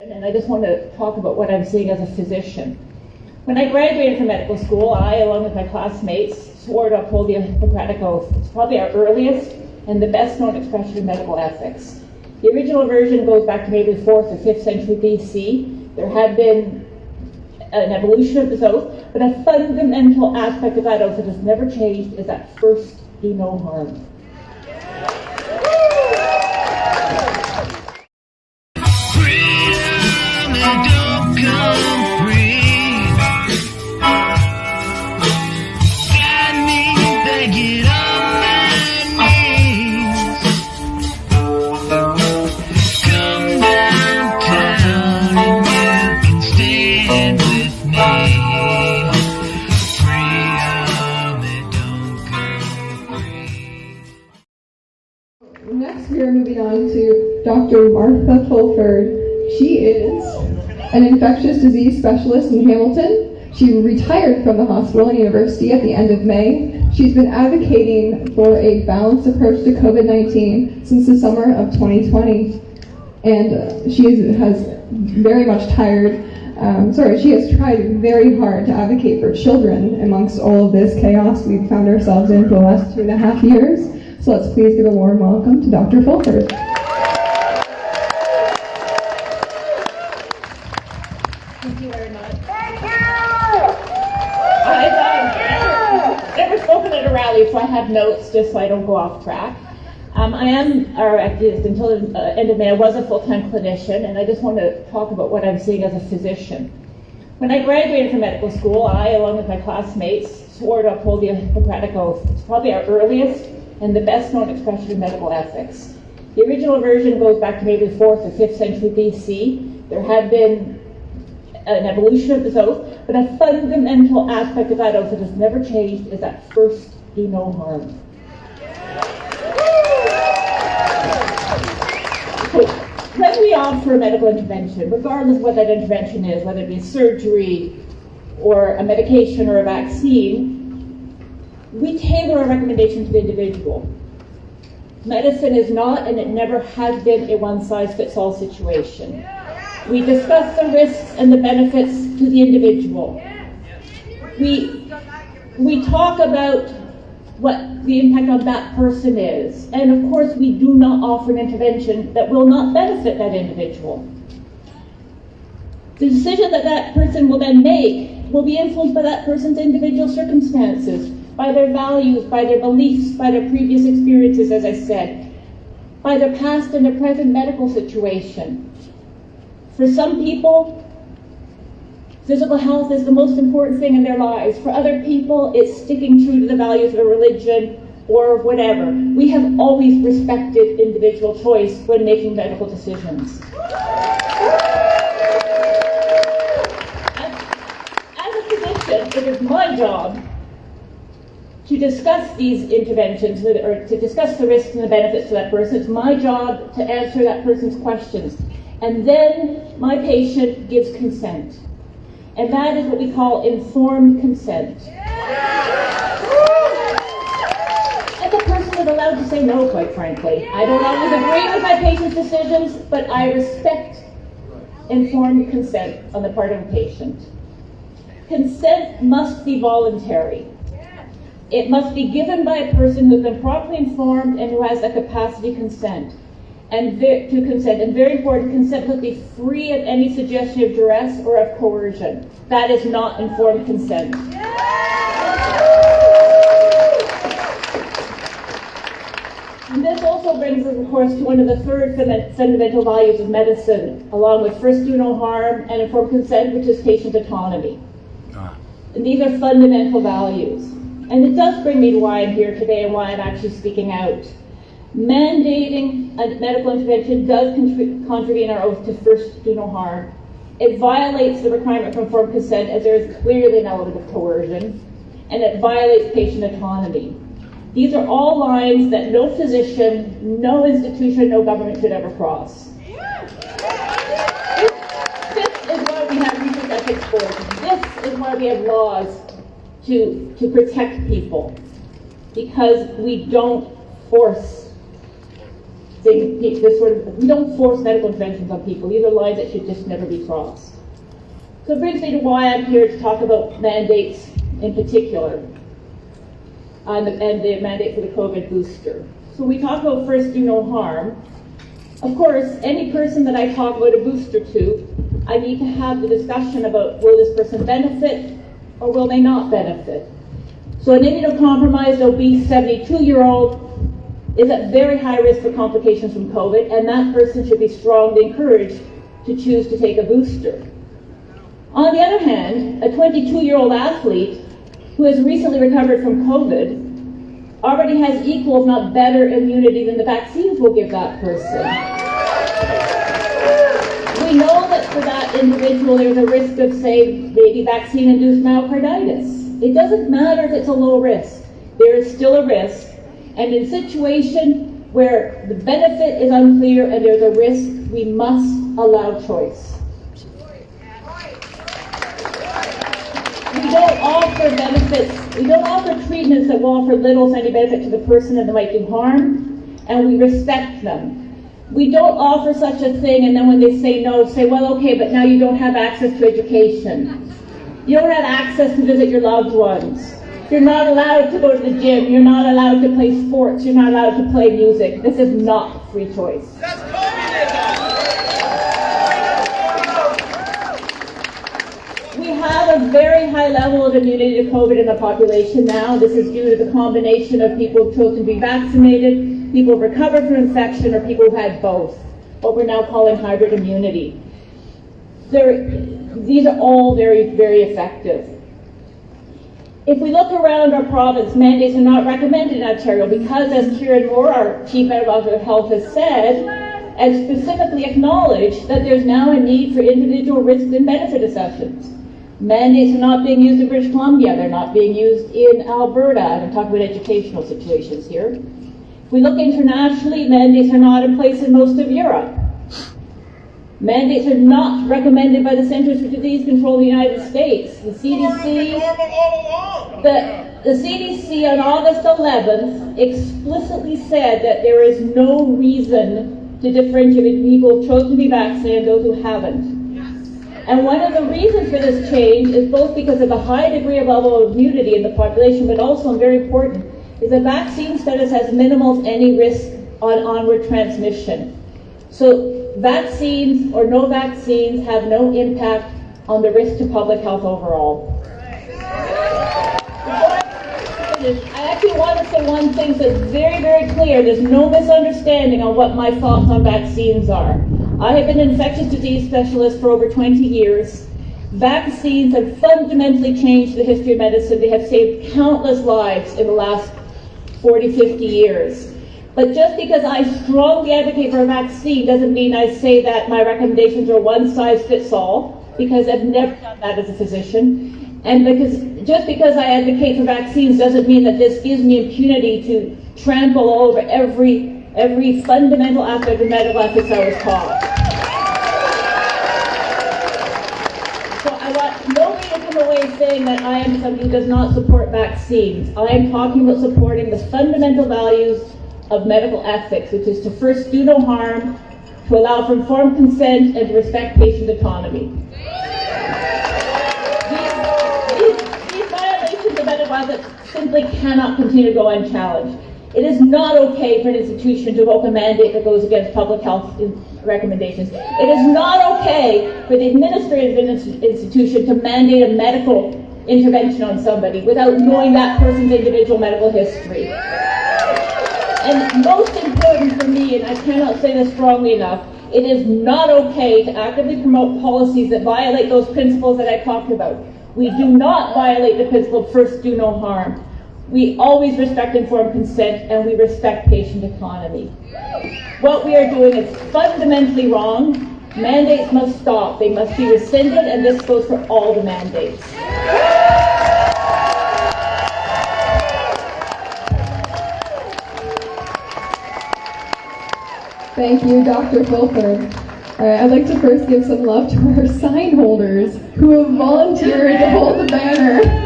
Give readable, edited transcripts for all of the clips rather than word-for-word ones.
And I just want to talk about what I'm seeing as a physician. When I graduated from medical school, I, along with my classmates, swore to uphold the Hippocratic Oath. It's probably our earliest and the best known expression of medical ethics. The original version goes back to maybe the 4th or 5th century BC. There had been an evolution of this oath, but a fundamental aspect of that oath that has never changed is that first, do no harm. Next, we are moving on to Dr. Martha Fulford. She is an infectious disease specialist in Hamilton. She retired from the hospital and university at the end of May. She's been advocating for a balanced approach to COVID-19 since the summer of 2020. And she has very much she has tried very hard to advocate for children amongst all of this chaos we've found ourselves in for the last 2.5 years. So let's please give a warm welcome to Dr. Fulford. Thank you very much. Thank you! I've never spoken at a rally, so I have notes just so I don't go off track. Until the end of May, I was a full-time clinician, and I just want to talk about what I'm seeing as a physician. When I graduated from medical school, I, along with my classmates, swore to uphold the Hippocratic Oath. It's probably our earliest and the best known expression of medical ethics. The original version goes back to maybe the 4th or 5th century BC. There had been an evolution of this oath, but a fundamental aspect of that oath that has never changed is that first, do no harm. So, when we opt for a medical intervention, regardless of what that intervention is, whether it be surgery or a medication or a vaccine, we tailor a recommendation to the individual. Medicine is not, and it never has been, a one-size-fits-all situation. We discuss the risks and the benefits to the individual. We talk about what the impact on that person is. And of course, we do not offer an intervention that will not benefit that individual. The decision that that person will then make will be influenced by that person's individual circumstances, by their values, by their beliefs, by their previous experiences, as I said, by their past and their present medical situation. For some people, physical health is the most important thing in their lives. For other people, it's sticking true to the values of a religion or whatever. We have always respected individual choice when making medical decisions. As a physician, it is my job to discuss these interventions, or to discuss the risks and the benefits to that person. It's my job to answer that person's questions. And then my patient gives consent. And that is what we call informed consent. And the person is allowed to say no, quite frankly. I don't always agree with my patient's decisions, but I respect informed consent on the part of a patient. Consent must be voluntary. It must be given by a person who has been properly informed and who has the capacity to consent. And very important, consent must be free of any suggestion of duress or of coercion. That is not informed consent. And this also brings us, of course, to one of the third fundamental values of medicine, along with first, do no harm, and informed consent, which is patient autonomy. And these are fundamental values. And it does bring me to why I'm here today and why I'm actually speaking out. Mandating a medical intervention does contravene our oath to first, do no harm. It violates the requirement for informed consent, as there is clearly an element of coercion, and it violates patient autonomy. These are all lines that no physician, no institution, no government should ever cross. This is why we have research ethics boards. This is why we have laws to protect people, because we don't force thing, we don't force medical interventions on people. These are lines that should just never be crossed. So it brings me to why I'm here to talk about mandates in particular, and the mandate for the COVID booster. So we talk about first do no harm. Of course, any person that I talk about a booster to, I need to have the discussion about will this person benefit or will they not benefit. So an immunocompromised, obese 72-year-old is at very high risk for complications from COVID, and that person should be strongly encouraged to choose to take a booster. On the other hand, a 22-year-old athlete who has recently recovered from COVID already has equal, if not better, immunity than the vaccines will give that person. We know that for that individual there's a risk of, say, maybe vaccine-induced myocarditis. It doesn't matter if it's a low risk. There is still a risk. And in a situation where the benefit is unclear and there's a risk, we must allow choice. We don't offer benefits, we don't offer treatments that will offer little to any benefit to the person and that might do harm, and we respect them. We don't offer such a thing and then when they say no, say, well, okay, but now you don't have access to education. You don't have access to visit your loved ones. You're not allowed to go to the gym. You're not allowed to play sports. You're not allowed to play music. This is not free choice. That's communism! We have a very high level of immunity to COVID in the population now. This is due to the combination of people who've chosen to be vaccinated, people who've recovered from infection, or people who've had both, what we're now calling hybrid immunity. These are all very, very effective. If we look around our province, mandates are not recommended in Ontario because, as Kieran Moore, our Chief Medical Officer of Health, has said, and specifically acknowledged, that there's now a need for individual risk and benefit assessments. Mandates are not being used in British Columbia. They're not being used in Alberta. I'm talking about educational situations here. If we look internationally, mandates are not in place in most of Europe. Mandates are not recommended by the Centers for Disease Control in the United States. The CDC, the CDC on August 11th explicitly said that there is no reason to differentiate between people who chose to be vaccinated and those who haven't. And one of the reasons for this change is both because of the high degree of level of immunity in the population, but also, and very important, is that vaccine status has minimal to any risk on onward transmission. So vaccines or no vaccines have no impact on the risk to public health overall. I actually want to say one thing so it's very, very clear. There's no misunderstanding on what my thoughts on vaccines are. I have been an infectious disease specialist for over 20 years. Vaccines have fundamentally changed the history of medicine. They have saved countless lives in the last 40, 50 years. But just because I strongly advocate for a vaccine doesn't mean I say that my recommendations are one size fits all, because I've never done that as a physician. And just because I advocate for vaccines doesn't mean that this gives me impunity to trample all over every fundamental aspect of medical ethics I was taught. So I want nobody to come away saying that I am somebody who does not support vaccines. I am talking about supporting the fundamental values of medical ethics, which is to first do no harm, to allow for informed consent, and to respect patient autonomy. These violations of medical ethics simply cannot continue to go unchallenged. It is not okay for an institution to invoke a mandate that goes against public health recommendations. It is not okay for the administrative institution to mandate a medical intervention on somebody without knowing that person's individual medical history. And most important for me, and I cannot say this strongly enough, it is not okay to actively promote policies that violate those principles that I talked about. We do not violate the principle of first do no harm. We always respect informed consent, and we respect patient autonomy. What we are doing is fundamentally wrong. Mandates must stop. They must be rescinded, and this goes for all the mandates. Thank you, Dr. Fulford. All right, I'd like to first give some love to our sign holders who have volunteered to hold the banner.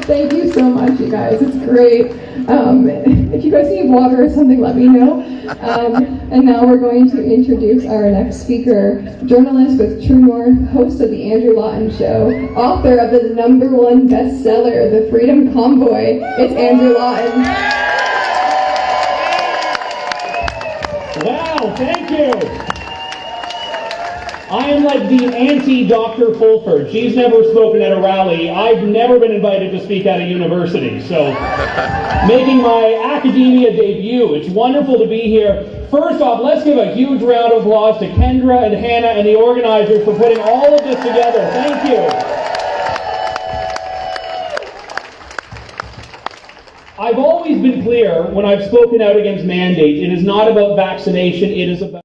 Thank you so much, you guys. It's great. If you guys need water or something, let me know. And now we're going to introduce our next speaker, journalist with True North, host of The Andrew Lawton Show, author of the #1 bestseller, The Freedom Convoy. It's Andrew Lawton. Wow, thank you. I am like the anti-Dr Fulford. She's never spoken at a rally. I've never been invited to speak at a university. So, making my academia debut. It's wonderful to be here. First off, let's give a huge round of applause to Kendra and Hannah and the organizers for putting all of this together. Thank you. I've always been clear when I've spoken out against mandates. It is not about vaccination. It is about